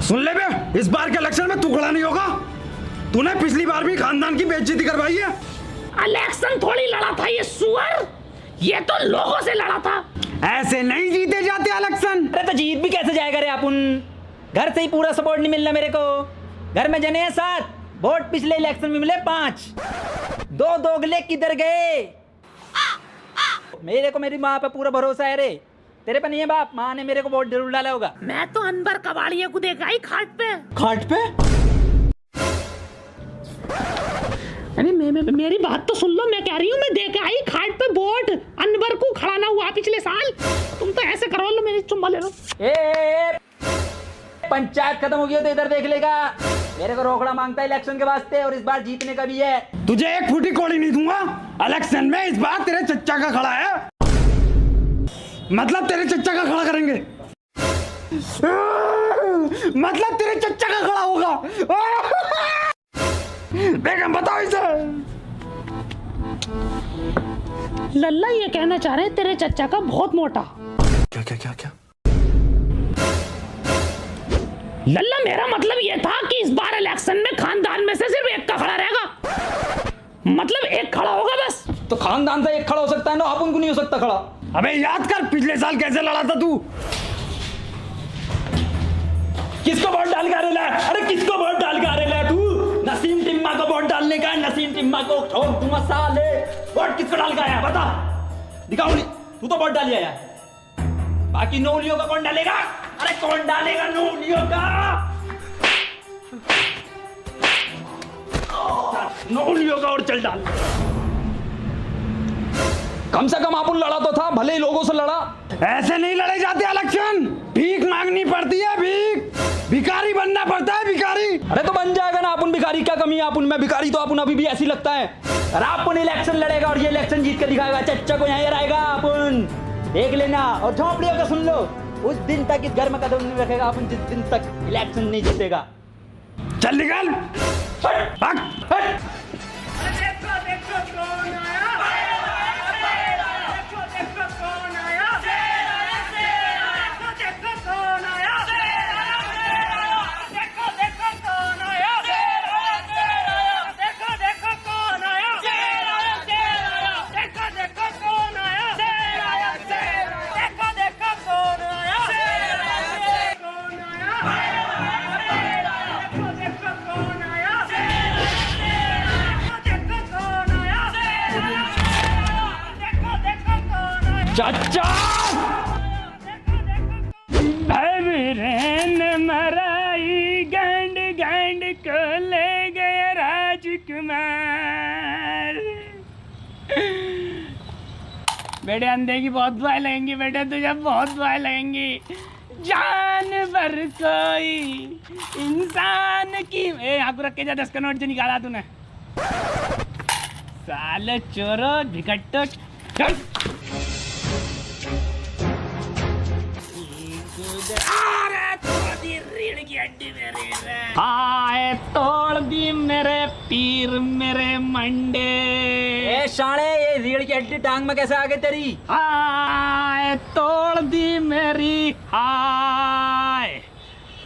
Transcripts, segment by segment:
सुन ले बे, इस बार के इलेक्शन में तू खड़ा नहीं होगा। तूने पिछली बार भी खानदान की बेइज्जती करवाई है। इलेक्शन थोड़ी लड़ा था ये सुअर, ये तो लोगों से लड़ा था। ऐसे नहीं जीते जाते इलेक्शन। अरे तो जीत भी कैसे जाएगा रे अपन, घर से ही पूरा सपोर्ट नहीं मिलना मेरे को। घर में जने हैं 7, वोट पिछले इलेक्शन में मिले 5। 2 दोगले किधर गए? मेरे को मेरी माँ पे पूरा भरोसा है रे, तेरे पे नहीं है बाप। माँ ने मेरे को वोट जरूर डाला होगा। मैं तो अनवर कबाड़िया को देखा ही खाट पे। खाट पे? अरे मेरी बात तो सुन लो, मैं कह रही हूँ मैं देखा ही खाट पे वोट अनवर को खड़ा ना हुआ पिछले साल। तुम तो ऐसे करो, लो मेरी चुम्मा ले लो। पंचायत खत्म हो गई तो इधर देख लेगा। मेरे को रोकड़ा मांगता है इलेक्शन के वास्ते, और इस बार जीतने का भी है। तुझे एक फूटी कौड़ी नहीं दूंगा इलेक्शन में। इस बार तेरे चच्चा का खड़ा है, मतलब तेरे चच्चा का खड़ा करेंगे। मतलब तेरे चच्चा का खड़ा होगा। बेगम बताओ इसे। लल्ला ये कहना चाह रहे हैं तेरे चच्चा का बहुत मोटा। क्या क्या क्या क्या? लल्ला मेरा मतलब ये था कि इस बार इलेक्शन में खानदान में से सिर्फ एक का खड़ा रहेगा, मतलब एक खड़ा होगा बस। तो खानदान से एक खड़ा हो सकता है ना, अपन को नहीं हो सकता खड़ा। अबे याद कर पिछले साल कैसे लड़ा था तू। किसको वोट डाल के आ रहा है? अरे किसको वोट डाल के आ रहा है तू? नसीम टिम्मा को वोट डालने का है। नसीम टिम्मा को छोड़ दूंगा साले। वोट किसको डाल के आया बता, दिखाओ नहीं। तू तो वोट डाल आया, बाकी नौलियों का कौन डालेगा? अरे कौन डालेगा नौलियों का? नौलियों का और चल डाल। कम से कम अपन लड़ा तो था, भले ही लोगों से लड़ा। ऐसे नहीं लड़े जाते इलेक्शन, भीख मांगनी पड़ती है। भिखारी बनना पड़ता है, भिखारी। अरे तो बन जाएगा ना अपन भिखारी, क्या कमी है अपन में? भिखारी तो अपन अभी भी ऐसी लगता है। अरे अपन इलेक्शन लड़ेगा और ये इलेक्शन जीत कर दिखाएगा। चच्चा को यहाँ रहेगा अपन, देख लेना। और झोंपड़ियों का सुन लो, उस दिन तक इस घर में कदम नहीं रखेगा अपन जिस दिन तक इलेक्शन नहीं जीतेगा। चल निकल, भाग। चाचा मराई गंड गंड को ले गया राजकुमार। बेटे अंधे की बहुत दुआएं लगेंगी, बेटे तुझे बहुत दुआएं लगेंगी। जानवर कोई इंसान की यहाँ को रख के जा, 10 का नोट जो निकाला तूने। साले चोरो भिकट्टो। आए तोड़ दी मेरे पीर मेरे मंडे। ए शाणे, ये रीढ़ की हड्डी टांग में कैसे आ गई तेरी? आए तोड़ दी मेरी। हाय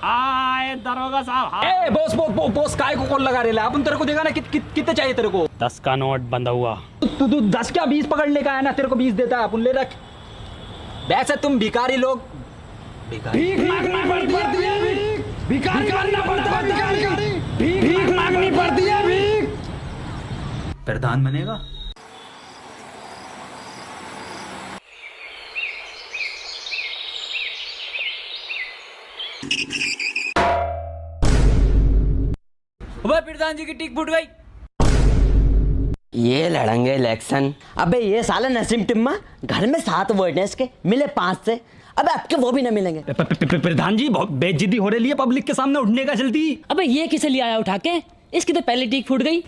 हाय दरोगा साहब। ए बॉस बॉस काय को कॉल लगा रहा है? अपन तेरे को देगा ना, कितने चाहिए तेरे को? 10 का नोट बंधा हुआ। तू 10 क्या 20 पकड़ने का है ना, तेरे को 20 देता है। अपन ले रख। वैसे तुम भिखारी लोग भीख मांगनी पड़ती है, भिखारी बनना पड़ता है, भिखारी। भीख मांगनी पड़ती है, भीख। प्रधान बनेगा। प्रधान जी की टिक फूट गई। ये लड़ेंगे इलेक्शन। अबे ये साला नसीम टिम्मा, घर में 7 वोट हैं इसके, मिले 5 से। अबे आपके वो भी ना मिलेंगे। प्रधान जी बहुत बेइज्जती हो रही है पब्लिक के सामने, उठने का चलती। अबे ये किसे ले आया उठा के? इसकी तो पहले टीक फूट गई।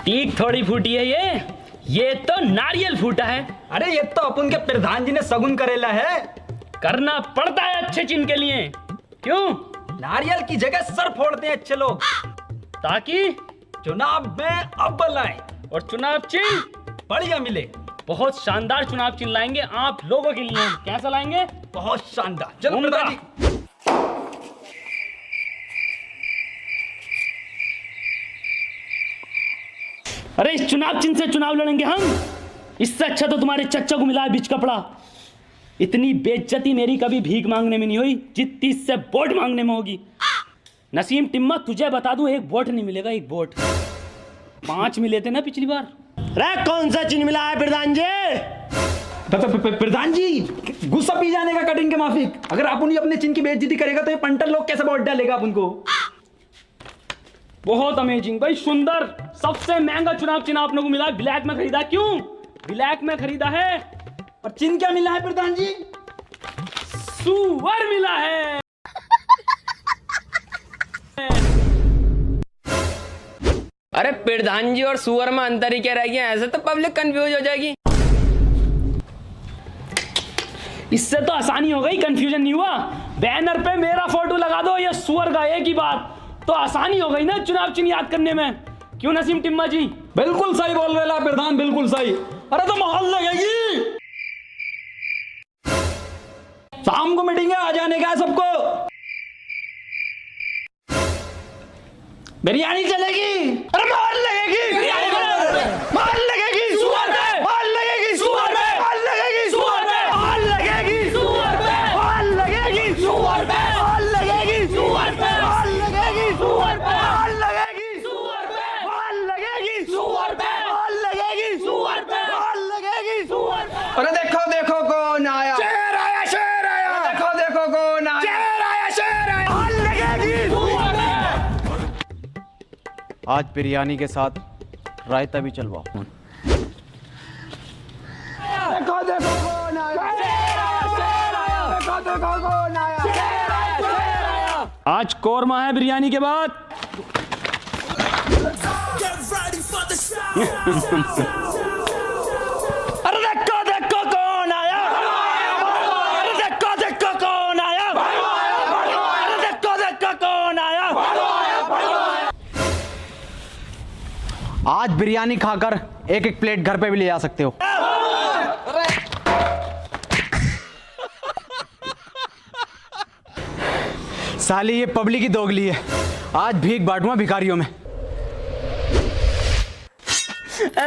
टीक थोड़ी फूटी है ये तो नारियल फूटा है। अरे ये तो अपन के प्रधान जी ने सगुन करेला है। करना पड़ता है अच्छे चिन्ह के लिए। क्यों? नारियल की जगह सर फोड़ते हैं अच्छे लोग, ताकि चुनाव में अव्वल आए और चुनाव चिन्ह बढ़िया मिले। बहुत शानदार चुनाव चिन्ह लाएंगे आप लोगों के लिए। कैसा लाएंगे? बहुत शानदार। चलो उम्दा। प्रधान जी। अरे इस चुनाव चिन्ह से चुनाव लड़ेंगे हम। इससे अच्छा तो तुम्हारे चच्चा को मिला है बीच कपड़ा। इतनी बेइज्जती मेरी कभी भीख मांगने में नहीं हुई जितनी इससे वोट मांगने में होगी। नसीम टिम्मा तुझे बता दूं, एक वोट नहीं मिलेगा, एक वोट। 5 मिले थे ना पिछली बार। अरे कौन सा चिन्ह मिला है प्रधान जी? प्रधान जी, गुस्सा पी जाने का कटिंग के माफिक। अगर आप उन्हें अपने चिन्ह की बेइज्जती करेगा तो ये पंटर लोग कैसे वोट डालेगा आप उनको? बहुत अमेजिंग भाई, सुंदर। सबसे महंगा चुनाव चिन्ह आप लोगों को मिला है। ब्लैक में खरीदा। क्यों ब्लैक में खरीदा है? और चिन्ह क्या मिला है प्रधान जी? सुअर मिला है। अरे प्रधान जी और सुअर में अंतर ही क्या रह गया? ऐसे तो पब्लिक कंफ्यूज हो जाएगी। इससे तो आसानी हो गई, कंफ्यूजन नहीं हुआ। बैनर पे मेरा फोटो लगा दो, ये सुअर का, एक ही बात, तो आसानी हो गई ना चुनाव चिन्ह याद करने में। क्यों नसीम टिम्मा जी? बिल्कुल सही बोल रहे प्रधान, बिल्कुल सही। अरे तो माहौल लगेगी। शाम को मीटिंग है, आ जाने का है सबको। बिरयानी चलेगी। अरे माहौल लगेगी, माहौल लगेगी, सुअर पे माहौल लगेगी, सुअर पे माहौल लगेगी, सुअर पे माहौल लगेगी, सुअर पे माहौल लगेगी, सुअर पे माहौल लगेगी, सुअर पे माहौल लगेगी, सुअर पे माहौल लगेगी, सुअर पे माहौल लगेगी, सुअर पे माहौल लगेगी, सुअर पे माहौल लगेगी, सुअर पे। अरे देखो देखो कौन आया, शेर आया, शेर आया। देखो देखो कौन आया, शेर आया, शेर आया। माहौल लगेगी, सुअर पे। आज बिरयानी के साथ रायता भी चलवाओ। देखो देखो कौन आया, शेर आया, शेर आया। देखो देखो कौन आया, शेर आया, शेर आया। आज कोरमा है बिरयानी के बाद। अरे देखो देखो कौन आया, अरे देखो देखो कौन आया, अरे देखो देखो कौन आया। आज बिरयानी खाकर एक एक प्लेट घर पे भी ले जा सकते हो। साली ये पब्लिक ही दोगली है। आज भीख बांटूंगा भिखारियों में।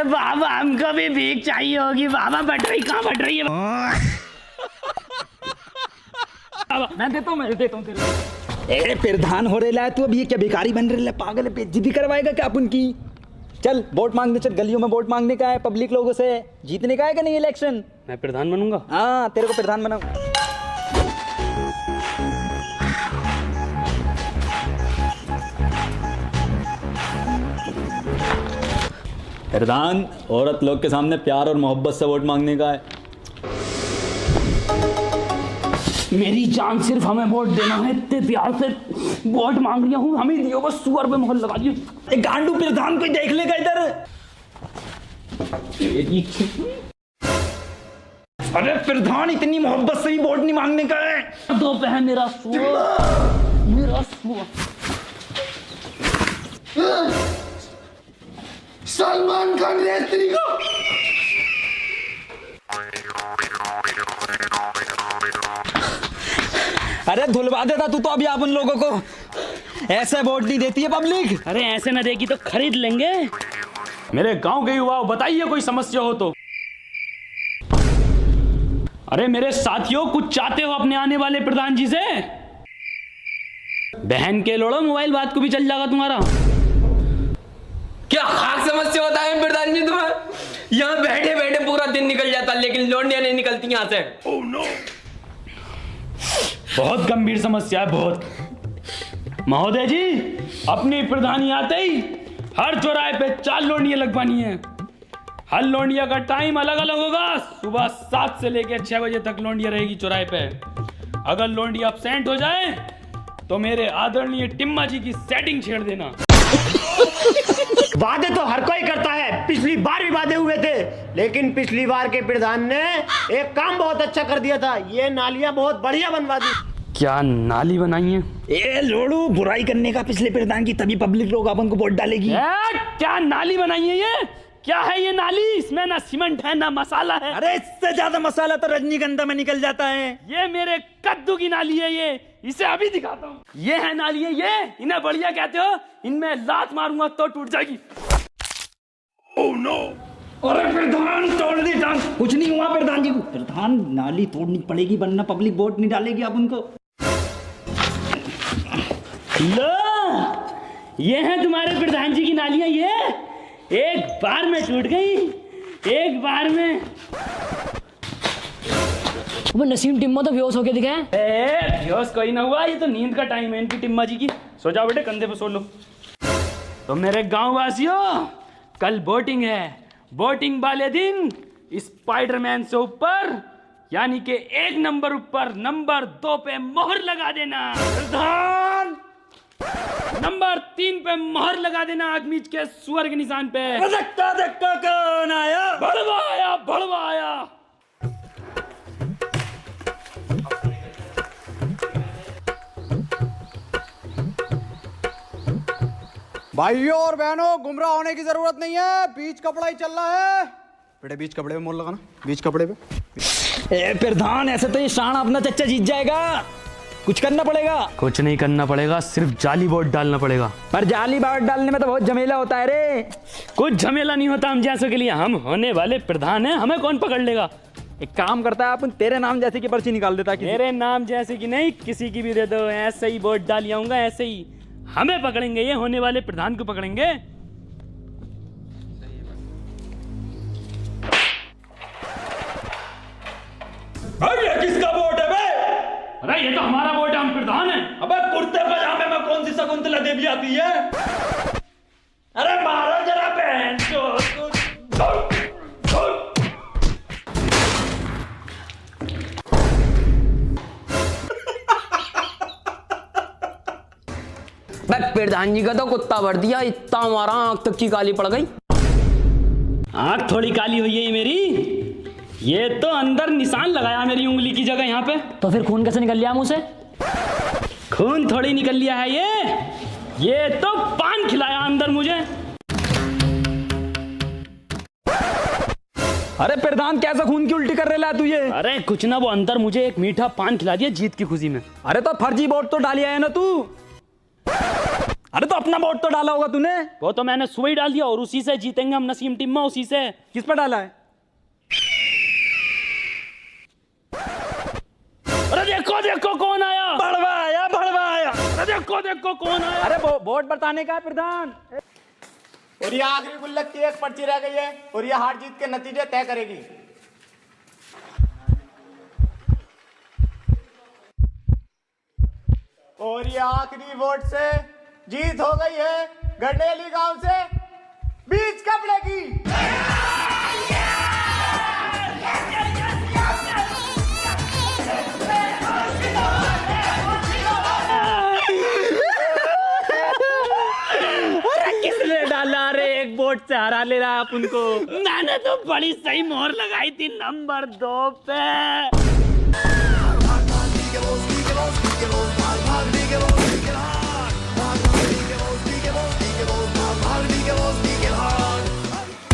बाबा हमको भी भीख चाहिए होगी। बाबा बट रही, कहाँ बट रही है? मैं देता हूँ तेरे को। ए प्रधान हो रहा है तू, अभी ये क्या भिखारी बन रहा है? पागल है, बेइज्जती करवाएगा क्या अपन की? चल वोट मांगने चल, गलियों में वोट मांगने का है, पब्लिक लोगों से जीतने का है कि नहीं इलेक्शन? मैं प्रधान बनूंगा। हाँ तेरे को प्रधान बनाऊं। प्रधान, औरत लोग के सामने प्यार और मोहब्बत से वोट मांगने का है। मेरी जान, सिर्फ हमें वोट देना है। इतने प्यार से वोट मांग रहा हूँ, हमें दियो बस। सुअर पे मोहर लगा दियो। एक गांडू प्रधान को देख लेगा इधर। अरे प्रधान, इतनी मोहब्बत से ही वोट नहीं मांगने का है। दो पे है मेरा सुअर, मेरा सुअर। सलमान खान रेस्त्री को। अरे धुलवा देता तू तो अभी आप उन लोगों को। ऐसे वोट नहीं देती है पब्लिक। अरे ऐसे ना देगी तो खरीद लेंगे। मेरे गांव के युवा बताइए कोई समस्या हो तो। अरे मेरे साथियों, कुछ चाहते हो अपने आने वाले प्रधान जी से? बहन के लोड़ो, मोबाइल बात को भी चल जाएगा तुम्हारा। क्या खास समस्या होता है प्रधान जी तुम्हें? यहाँ बैठे बैठे पूरा दिन निकल जाता, लेकिन लौंडियां नहीं निकलती यहाँ से। oh, no. बहुत गंभीर समस्या है, बहुत। महोदय जी, अपनी प्रधानी आते ही हर चौराहे पे 4 लौंडियां लगवानी है। हर लौंडिया का टाइम अलग अलग होगा। सुबह 7 से लेकर 6 बजे तक लौंडिया रहेगी चौराहे पे। अगर लौंडिया अपसेंट हो जाए तो मेरे आदरणीय टिम्मा जी की सेटिंग छेड़ देना। वादे तो हर कोई करता है, पिछली बार भी वादे हुए थे, लेकिन पिछली बार के प्रधान ने एक काम बहुत अच्छा कर दिया था। ये नालियां बहुत बढ़िया बनवा दी। क्या नाली बनाई है? ए लोड़ू, बुराई करने का पिछले प्रधान की, तभी पब्लिक लोग अपन को वोट डालेगी। क्या नाली बनाई है ये? क्या है ये नाली? इसमें ना सीमेंट है ना मसाला है। अरे इससे ज्यादा मसाला तो रजनीगंधा में निकल जाता है। ये मेरे कद्दू की नाली है, ये इसे अभी दिखाता हूँ। ये है नाली है, ये इन्हें बढ़िया कहते हो। इनमें लात मारूंगा तो टूट जाएगी। Oh no! अरे प्रधान तोड़ दी टांग। कुछ नहीं हुआ प्रधान जी को। प्रधान नाली तोड़नी पड़ेगी वरना पब्लिक वोट नहीं डालेगी आप उनको। लो, ये है तुम्हारे प्रधान जी की नालियां। ये एक बार में टूट गई, एक बार में। वो नसीम टिम्मा तो बेहोश होके दिखा है। बेहोश कोई ना हुआ, ये तो नींद का टाइम है इनकी टिम्मा जी की। सो जाओ बेटे, कंधे पे सो लो। तो मेरे गांव वासियों, कल वोटिंग है। वोटिंग वाले दिन स्पाइडरमैन से ऊपर यानी कि 1 नंबर ऊपर नंबर 2 पे मोहर लगा देना। प्रधान नंबर 3 पे मोहर लगा देना, आग मीच के सुअर के निशान पे। धक्का धक्का कौन आया? भड़वा आया, भड़वा आया। भाइयों और बहनों, गुमराह होने की जरूरत नहीं है। बीच कपड़ा ही चल रहा है। बेटे बीच कपड़े पे मोहर लगाना, बीच कपड़े पे। ए प्रधान, ऐसे तो ये शान अपना चच्चा जीत जाएगा। कुछ करना पड़ेगा। कुछ नहीं करना पड़ेगा, सिर्फ जाली वोट डालना पड़ेगा। पर जाली वोट डालने में तो बहुत झमेला होता है रे। कुछ झमेला नहीं होता हम जैसों के लिए। हम होने वाले प्रधान हैं, हमें कौन पकड़ लेगा। एक काम करता है, अपन तेरे नाम जैसे की पर्ची निकाल देता है। मेरे नाम जैसे कि नहीं, किसी की भी दे दो, ऐसे ही वोट डाल आऊंगा। ऐसे ही हमें पकड़ेंगे, ये होने वाले प्रधान को पकड़ेंगे। ये किसका वोट है बे? अरे ये तो हमारा वोट है, हम प्रधान हैं। अबे कुर्ते पजामे में कौन सी शकुंतला देवी आती है? अरे मारो जरा बहन चो। प्रधान जी का तो कुत्ता भर दिया, इतना हमारा आंख तक की काली पड़ गई। आंख थोड़ी काली हुई है ये मेरी, ये तो अंदर निशान लगाया मेरी उंगली की जगह यहाँ पे। तो फिर खून कैसे निकल लिया मुंह से? खून थोड़ी निकल लिया है ये तो पान खिलाया अंदर मुझे। अरे प्रधान, कैसा खून की उल्टी कर रहा है तू ये? अरे कुछ ना, वो अंदर मुझे एक मीठा पान खिला दिया जीत की खुशी में। अरे तो फर्जी वोट तो डालिया है ना तू। अरे तो अपना वोट तो डाला होगा तूने। वो तो मैंने सुबह ही डाल दिया और उसी से जीतेंगे हम नसीम टिम्मा, उसी से। किस पर डाला है? अरे देखो देखो कौन आया, भड़वा आया, भड़वा आया। अरे देखो देखो कौन आया। अरे वोट बताने का है प्रधान। और ये आखिरी गुल्लक की एक पर्ची रह गई है और ये हार जीत के नतीजे तय करेगी। और ये आखिरी वोट से जीत हो गई है गंडेली गांव से बीच कपड़े की। किसने डाला रे? एक वोट से हरा ले रहा है आप उनको। मैंने तो बड़ी सही मोहर लगाई थी नंबर 2 पे।